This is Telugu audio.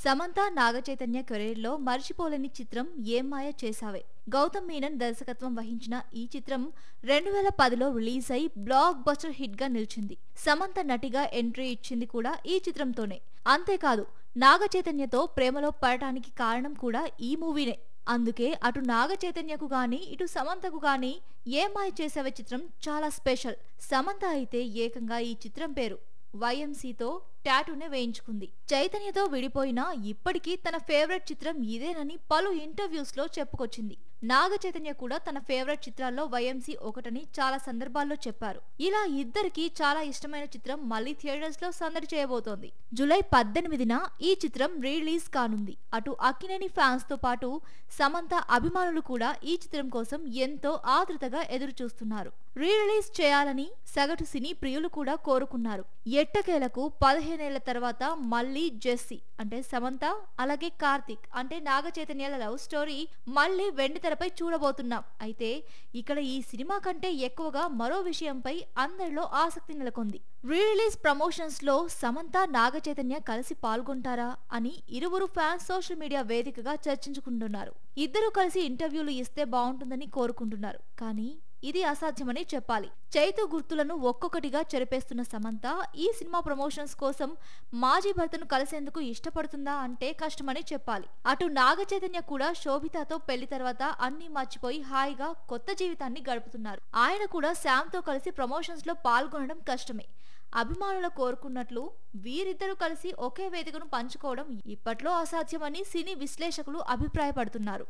సమంత నాగచైతన్య కెరీర్లో మర్చిపోలేని చిత్రం ఏం మాయ చేసావే. గౌతమ్ మీనన్ దర్శకత్వం వహించిన ఈ చిత్రం 2010లో రిలీజ్ అయి బ్లాక్ బస్టర్ హిట్ గా నిలిచింది. సమంత నటిగా ఎంట్రీ ఇచ్చింది కూడా ఈ చిత్రంతోనే. అంతేకాదు నాగచైతన్యతో ప్రేమలో పడటానికి కారణం కూడా ఈ మూవీనే. అందుకే అటు నాగచైతన్యకు గాని ఇటు సమంతకు గాని ఏం మాయ చేసావే చిత్రం చాలా స్పెషల్. సమంత అయితే ఏకంగా ఈ చిత్రం పేరు వైఎంసీతో టాటూనే వేయించుకుంది. చైతన్యతో విడిపోయినా ఇప్పటికీ తన ఫేవరెట్ చిత్రం ఇదేనని పలు ఇంటర్వ్యూస్ లో చెప్పుకొచ్చింది. నాగ చైతన్య కూడా తన ఫేవరెట్ చిత్రాల్లో వైఎంసీ ఒకటని చాలా సందర్భాల్లో చెప్పారు. ఇలా ఇద్దరికి చాలా ఇష్టమైన చిత్రం మళ్ళీ థియేటర్స్ లో సందడి చేయబోతోంది. జూలై 18న ఈ చిత్రం రిలీజ్ కానుంది. అటు అక్కినేని ఫ్యాన్స్ తో పాటు సమంత అభిమానులు కూడా ఈ చిత్రం కోసం ఎంతో ఆతృతగా ఎదురు చూస్తున్నారు. రిలీజ్ చేయాలని సగటు సినీ ప్రియులు కూడా కోరుకున్నారు. ఎట్టకేలకు 15 ఏళ్ల తర్వాత మళ్ళీ జెస్సీ అంటే సమంత అలాగే కార్తిక్ అంటే నాగ చైతన్యాల లవ్ స్టోరీ మళ్ళీ వెండితెరపై చూడబోతున్నాం. అయితే ఇక్కడ ఈ సినిమా కంటే ఎక్కువగా మరో విషయంపై అందరిలో ఆసక్తి నెలకొంది. రిలీజ్ ప్రమోషన్స్ లో సమంత నాగ చైతన్య కలిసి పాల్గొంటారా అని ఇరువురు ఫ్యాన్స్ సోషల్ మీడియా వేదికగా చర్చించుకుంటున్నారు. ఇద్దరు కలిసి ఇంటర్వ్యూలు ఇస్తే బాగుంటుందని కోరుకుంటున్నారు. కానీ ఇది అసాధ్యమని చెప్పాలి. చైతు గుర్తులను ఒక్కొక్కటిగా చెరిపేస్తున్న సమంత ఈ సినిమా ప్రమోషన్స్ కోసం మాజీ భర్తను కలిసేందుకు ఇష్టపడుతుందా అంటే కష్టమని చెప్పాలి. అటు నాగ చైతన్య కూడా శోభితతో పెళ్లి తర్వాత అన్ని మర్చిపోయి హాయిగా కొత్త జీవితాన్ని గడుపుతున్నారు. ఆయన కూడా శామ్ తో కలిసి ప్రమోషన్స్ లో పాల్గొనడం కష్టమే. అభిమానులు కోరుకున్నట్లు వీరిద్దరూ కలిసి ఒకే వేదికను పంచుకోవడం ఇప్పట్లో అసాధ్యమని సినీ విశ్లేషకులు అభిప్రాయపడుతున్నారు.